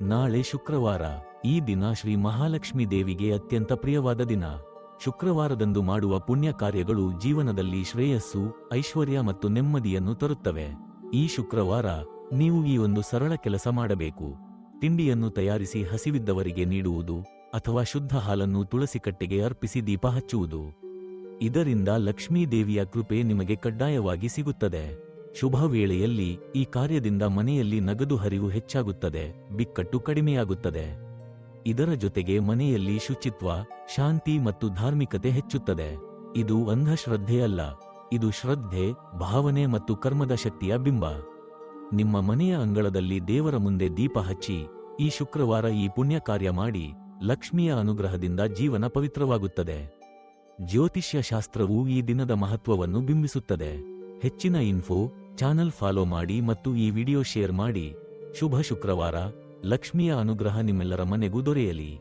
ನಾಳೆ ಶುಕ್ರವಾರ. ಈ ದಿನ ಶ್ರೀ ಮಹಾಲಕ್ಷ್ಮೀ ದೇವಿಗೆ ಅತ್ಯಂತ ಪ್ರಿಯವಾದ ದಿನ. ಶುಕ್ರವಾರದಂದು ಮಾಡುವ ಪುಣ್ಯ ಕಾರ್ಯಗಳು ಜೀವನದಲ್ಲಿ ಶ್ರೇಯಸ್ಸು, ಐಶ್ವರ್ಯ ಮತ್ತು ನೆಮ್ಮದಿಯನ್ನು ತರುತ್ತವೆ. ಈ ಶುಕ್ರವಾರ ನೀವು ಈ ಒಂದು ಸರಳ ಕೆಲಸ ಮಾಡಬೇಕು. ತಿಂಡಿಯನ್ನು ತಯಾರಿಸಿ ಹಸಿವಿದ್ದವರಿಗೆ ನೀಡುವುದು ಅಥವಾ ಶುದ್ಧ ಹಾಲನ್ನು ತುಳಸಿ ಕಟ್ಟೆಗೆ ಅರ್ಪಿಸಿ ದೀಪ ಹಚ್ಚುವುದು. ಇದರಿಂದ ಲಕ್ಷ್ಮೀ ದೇವಿಯ ಕೃಪೆ ನಿಮಗೆ ಕಡ್ಡಾಯವಾಗಿ ಸಿಗುತ್ತದೆ. ಶುಭ ವೇಳೆಯಲ್ಲಿ ಈ ಕಾರ್ಯದಿಂದ ಮನೆಯಲ್ಲಿ ನಗದು ಹರಿವು ಹೆಚ್ಚಾಗುತ್ತದೆ, ಬಿಕ್ಕಟ್ಟು ಕಡಿಮೆಯಾಗುತ್ತದೆ. ಇದರ ಜೊತೆಗೆ ಮನೆಯಲ್ಲಿ ಶುಚಿತ್ವ, ಶಾಂತಿ ಮತ್ತು ಧಾರ್ಮಿಕತೆ ಹೆಚ್ಚುತ್ತದೆ. ಇದು ಅಂಧಶ್ರದ್ಧೆ ಅಲ್ಲ, ಇದು ಶ್ರದ್ಧೆ, ಭಾವನೆ ಮತ್ತು ಕರ್ಮದ ಶಕ್ತಿಯ ಬಿಂಬ. ನಿಮ್ಮ ಮನೆಯ ಅಂಗಳದಲ್ಲಿ ದೇವರ ಮುಂದೆ ದೀಪ ಹಚ್ಚಿ ಈ ಶುಕ್ರವಾರ ಈ ಪುಣ್ಯ ಕಾರ್ಯ ಮಾಡಿ. ಲಕ್ಷ್ಮಿಯ ಅನುಗ್ರಹದಿಂದ ಜೀವನ ಪವಿತ್ರವಾಗುತ್ತದೆ. ಜ್ಯೋತಿಷ್ಯ ಶಾಸ್ತ್ರವು ಈ ದಿನದ ಮಹತ್ವವನ್ನು ಬಿಂಬಿಸುತ್ತದೆ. ಹೆಚ್ಚಿನ ಇನ್ಫೋ ಚಾನಲ್ ಫಾಲೋ ಮಾಡಿ ಮತ್ತು ಈ ವಿಡಿಯೋ ಶೇರ್ ಮಾಡಿ. ಶುಭ ಶುಕ್ರವಾರ. ಲಕ್ಷ್ಮಿಯ ಅನುಗ್ರಹ ನಿಮ್ಮೆಲ್ಲರ ಮನೆಗೂ ದೊರೆಯಲಿ.